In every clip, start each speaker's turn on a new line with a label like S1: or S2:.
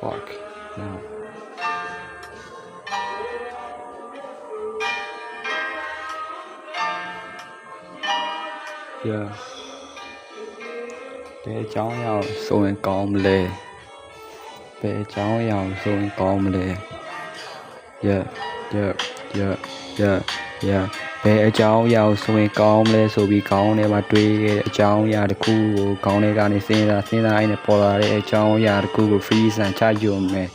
S1: fuck no yeah ဘယ်အကြောင်းအရာဆိုရင်ကောင်းမလဲဘယ်အကြောင်းအရာဆိုရင်ကောင်းမလဲ yeah yeah yeah yeah yeah ဘယ်အကြောင်းအရာဆိုရင်ကောင်းမလဲဆိုပြီးကောင်းထဲမှာတွေးခဲ့တဲ့အကြောင်းအရာတစ်ခုကိုကောင်းထဲကနေစဉ်းစားအဲ့နဲ့ပေါ်လာတဲ့အကြောင်းအရာတစ်ခုကို free ဆန်ချယူမယ်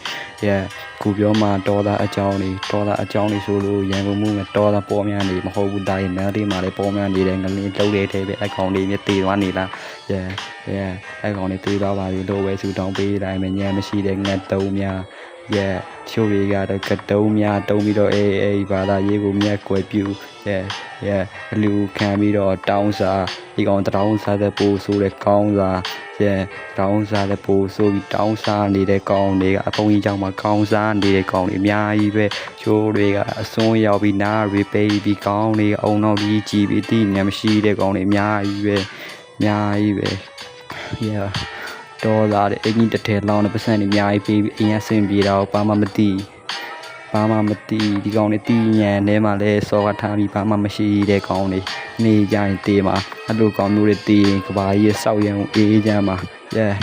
S1: yeah ခုပြောမှဒေါ်လာအကြောင်းတွေဆိုလို့ရန်ကုန်မှုနဲ့ဒေါ်လာပေါ်များနေမဟုတ်ဘူးဒါရင်နယ်တွေမှာလည်းပေါ်များနေတယ်ငလင်းတုပ်တဲ့ထဲပဲအကောင်တွေမြတေသွားနေလား yeah yeah အကောင်တွေတေးသွားပါပြီလို့ပဲဆူတောင်းပေးတိုင်းပဲညံမရှိတဲ့ငတ်တုံးများ yeah ချိုးတွေကတော့ကတုံးများတုံးပြီးတော့အေးဘာသာရေးကိုမြတ်ကွယ်ပြူ yeah yeah အလူခံပြီးတော့တောင်းစားဒီကောင်တောင်းစားတဲ့ပို့ဆိုတဲ့ကောင်းစား yeah တောင်းစားတဲ့ပို့ဆိုပြီးတောင်းစားနေတဲ့ကောင်တွေကအဖုံကြီးကြောင့်မှကောင်းစားနေတဲ့ကောင်တွေအများကြီးပဲချိုးတွေကအစွန်းရောက်ပြီးနားရီပေးပြီးကောင်းတွေအုံနောက်ပြီးကြည်ပြီးတိညမရှိတဲ့ကောင်တွေအများကြီးပဲ yeah ဒေါ်လာတဲ့အင်းကြီးတစ်ထည်လောင်းတဲ့ပတ်စံတွေအများကြီးပေးပြီးအရင်ဆင်ပြေတော့ဘာမှမသိဒီကောင်တွေတီးညံထဲမှာလဲစောကထားပြီးဘာမှမရှိတဲ့ကောင်တွေနေကြရင်တေးမှာအဲ့လိုကောင်မျိုးတွေတီးရင်ကဘာကြီးစောက်ရံအေးချမ်းမှာ yeah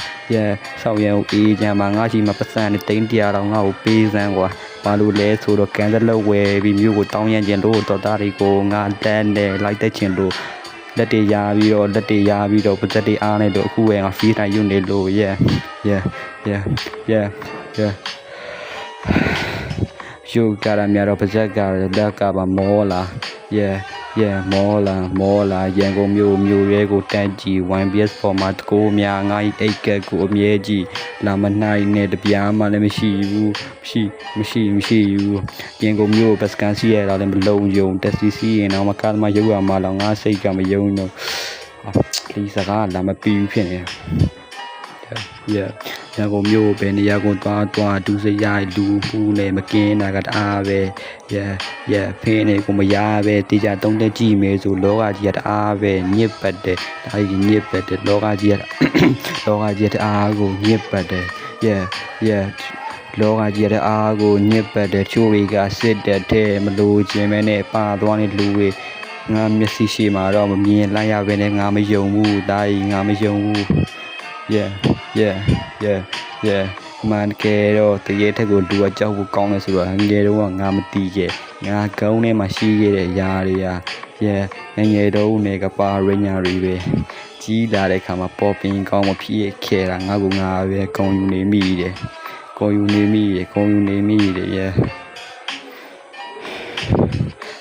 S1: စောက်ရံအေးချမ်းမှာငါရှိမှာပတ်စံနဲ့တိန်း100တောင်ငါ့ကိုပေးစမ်းကွာဘာလို့လဲဆိုတော့ကန်သက်လောက်ဝယ်ပြီးမြို့ကိုတောင်းရမ်းကျင်လို့တော်သားတွေကိုငါတက်နဲ့လိုက်တက်ချင်လို့လက်တွေရာပြီးတော့ပါသက်တွေအားနေတော့အခုပဲငါ free time ယူနေလို့ yeah ယူကြရမြတော့ပါဇက်ကလက်ကပါမောလာ yeah မောလာရန်ကုန်မြို့ရဲကိုတန်းကြည့် 1BS ပေါ်မှာတကိုးများငါ့အိတ်ကက်ကိုအမြဲကြည့်လာမနိုင်နဲ့တပြားမှလည်းမရှိဘူးရန်ကုန်မြို့ဘတ်စကန်စီရတော့လည်းမလုံယုံတက်စီစီရင်တော့မကားသမားရုပ်ရမှာတော့ငါစိတ်ကမယုံတော့ဒီစကားလာမပြီးဘူးဖြစ်နေyeah ရန်ကုန်မြို့ပဲနေရာကိုသွားဒူးစရိုက်လူပူနဲ့မကင်းတာကတအားပဲ yeah ဖင်းနေကိုမရပဲတေချာတုံးတက်ကြည့်မယ်ဆိုလောကကြီးကတအားပဲညစ်ပတ်တယ်ဒါကြီးညစ်ပတ်တယ်လောကကြီးကတအားကိုညစ်ပတ်တယ် yeah လောကကြီးကတအားကိုညစ်ပတ်တယ်ချိုးတွေကစစ်တဲ့ထဲမလို့ခြင်းမဲနဲ့ပါသွားနေလူတွေငါမျက်စိရှိမှာတော့မမြင်လိုက်ရပဲနဲ့ငါမယုံဘူးဒါကြီးငါမယုံဘူး yeah မှန်ကဲတော့တရေထက်ကိုလူကကြောက်ဖို့ကောင်းတယ်ဆိုတော့ငယ်တော့ငါမတီးခဲ့ငါကုန်းထဲမှာရှိခဲ့တဲ့ຢာတွေက yeah ငယ်တော့နေကပါရညာတွေပဲကြီးလာတဲ့ခါမှာပေါ်ပင်ကောင်းမဖြစ်ခဲ့တာငါကငါပဲကုန်းယူနေမိတယ် yeah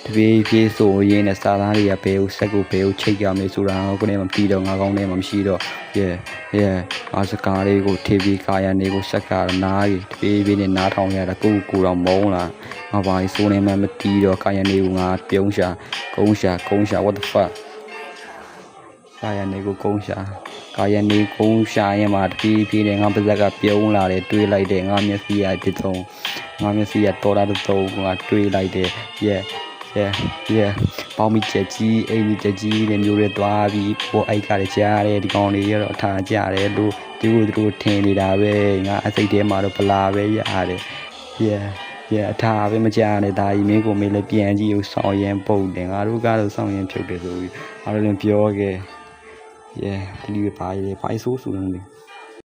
S1: တပြေးဆိုရင်းနဲ့စာသားတွေကဘယ်ကိုဆက်ကိုဘယ်ကိုချိတ်ကြမလဲဆိုတာကိုလည်းမပြီးတော့ငါကောင်းထဲမှာမရှိတော့ yeah အားစကားလေးကိုထေပြီးကာယန်တွေကိုဆက်ကာနားကြီးတပြေးနဲ့နားထောင်ရတာကိုတော့မုန်းလားငါဘာကြီးစိုးနေမှမတီးတော့ကာယန်တွေကိုငါပြုံးရှာကုန်းရှာ what the fuck ကာယန်တွေကိုကုန်းရှာရင်မှတပြေးနဲ့ငါပါဇက်ကပြုံးလာတယ်တွေးလိုက်တယ်ငါမျက်စိကတော်တာတော့ငါတွေးလိုက်တယ် yeah ပေါင်းမိချက်ကြီးအိမ်ကြီးတဲ့မျိုးတွေသွားပြီးပေါ်အိုက်ကလည်းကြားတယ်ဒီကောင်တွေရတော့ထားကြတယ်လို့သူတို့ထင်နေတာပဲငါအစိတ်ထဲမှာတော့ပလာပဲရတယ် yeah အထားပဲမကြားနဲ့ဒါကြီးမင်းကိုမေးလဲပြန်ကြည့်ဦးဆောင်ရန်ပုတ်တယ်ငါတို့ကတော့ဆောင်ရန်ဖြုတ်တယ်ဆိုပြီးအားလုံးပြောခဲ့ yeah ဒီလိုပဲပါဆိုးနေ